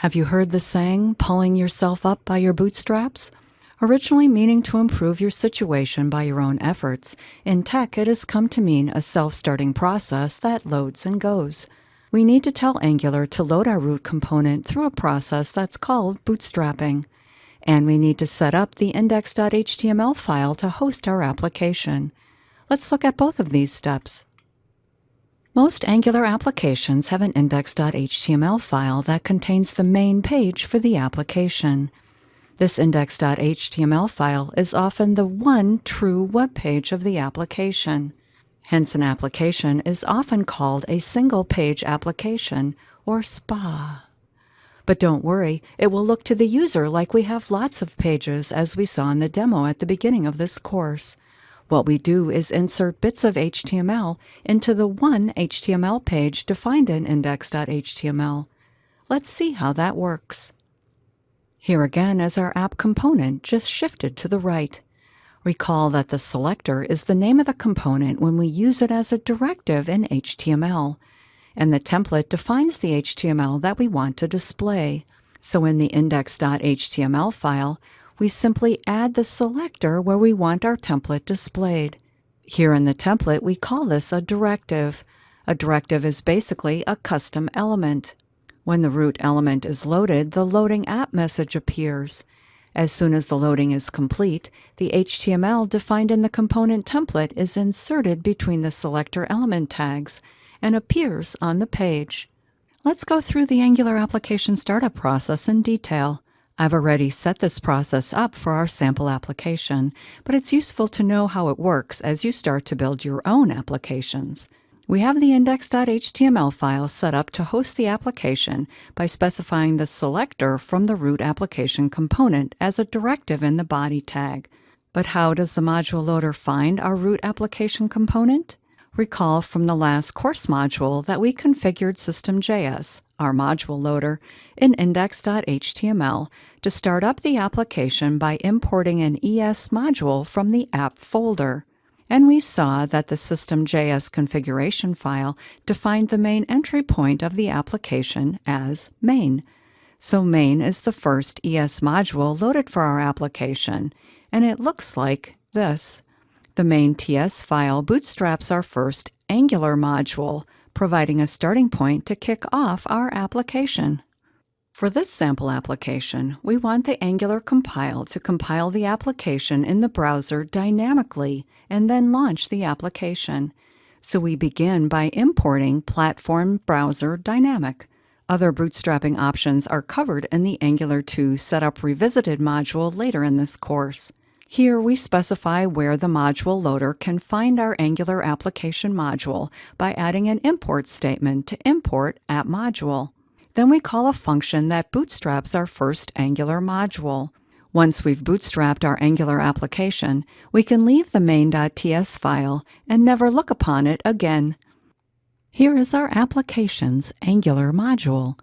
Have you heard the saying, pulling yourself up by your bootstraps? Originally meaning to improve your situation by your own efforts, in tech it has come to mean a self-starting process that loads and goes. We need to tell Angular to load our root component through a process that's called bootstrapping. And we need to set up the index.html file to host our application. Let's look at both of these steps. Most Angular applications have an index.html file that contains the main page for the application. This index.html file is often the one true web page of the application. Hence, an application is often called a single-page application, or SPA. But don't worry, it will look to the user like we have lots of pages, as we saw in the demo at the beginning of this course. What we do is insert bits of HTML into the one HTML page defined in index.html. Let's see how that works. Here again is our app component, just shifted to the right. Recall that the selector is the name of the component when we use it as a directive in HTML, and the template defines the HTML that we want to display. So in the index.html file, we simply add the selector where we want our template displayed. Here in the template, we call this a directive. A directive is basically a custom element. When the root element is loaded, the loading app message appears. As soon as the loading is complete, the HTML defined in the component template is inserted between the selector element tags and appears on the page. Let's go through the Angular application startup process in detail. I've already set this process up for our sample application, but it's useful to know how it works as you start to build your own applications. We have the index.html file set up to host the application by specifying the selector from the root application component as a directive in the body tag. But how does the module loader find our root application component? Recall from the last course module that we configured System.js, our module loader, in index.html to start up the application by importing an ES module from the app folder. And we saw that the System.js configuration file defined the main entry point of the application as main. So main is the first ES module loaded for our application, and it looks like this. The main TS file bootstraps our first Angular module, providing a starting point to kick off our application. For this sample application, we want the Angular compile to compile the application in the browser dynamically and then launch the application. So we begin by importing Platform Browser Dynamic. Other bootstrapping options are covered in the Angular 2 Setup Revisited module later in this course. Here we specify where the module loader can find our Angular application module by adding an import statement to import app module. Then we call a function that bootstraps our first Angular module. Once we've bootstrapped our Angular application, we can leave the main.ts file and never look upon it again. Here is our application's Angular module.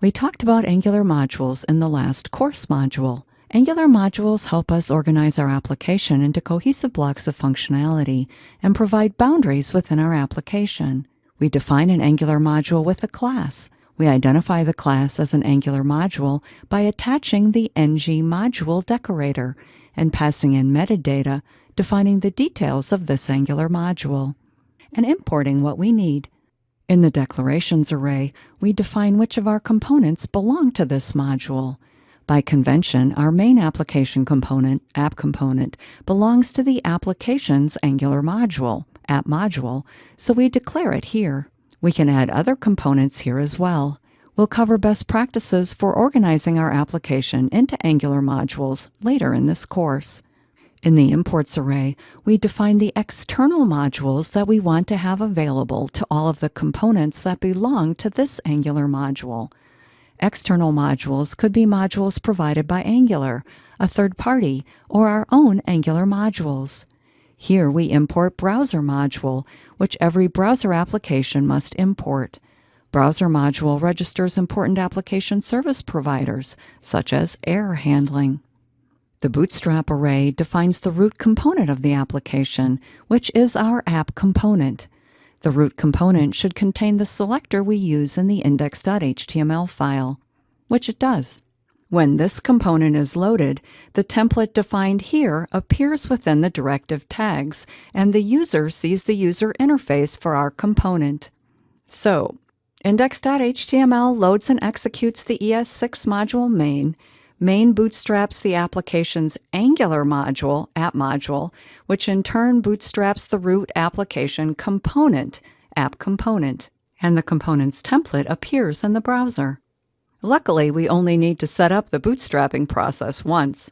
We talked about Angular modules in the last course module. Angular modules help us organize our application into cohesive blocks of functionality and provide boundaries within our application. We define an Angular module with a class. We identify the class as an Angular module by attaching the ng module decorator and passing in metadata defining the details of this Angular module, and importing what we need. In the declarations array, we define which of our components belong to this module. By convention, our main application component, app component, belongs to the application's Angular module, app module, so we declare it here. We can add other components here as well. We'll cover best practices for organizing our application into Angular modules later in this course. In the imports array, we define the external modules that we want to have available to all of the components that belong to this Angular module. External modules could be modules provided by Angular, a third party, or our own Angular modules. Here we import Browser module, which every browser application must import. Browser module registers important application service providers, such as error handling. The Bootstrap array defines the root component of the application, which is our app component. The root component should contain the selector we use in the index.html file. which it does. When this component is loaded, the template defined here appears within the directive tags, and the user sees the user interface for our component. So, index.html loads and executes the ES6 module main. Main bootstraps the application's Angular module, app module, which in turn bootstraps the root application component, app component, and the component's template appears in the browser. Luckily, we only need to set up the bootstrapping process once.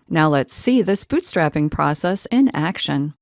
Now let's see this bootstrapping process in action.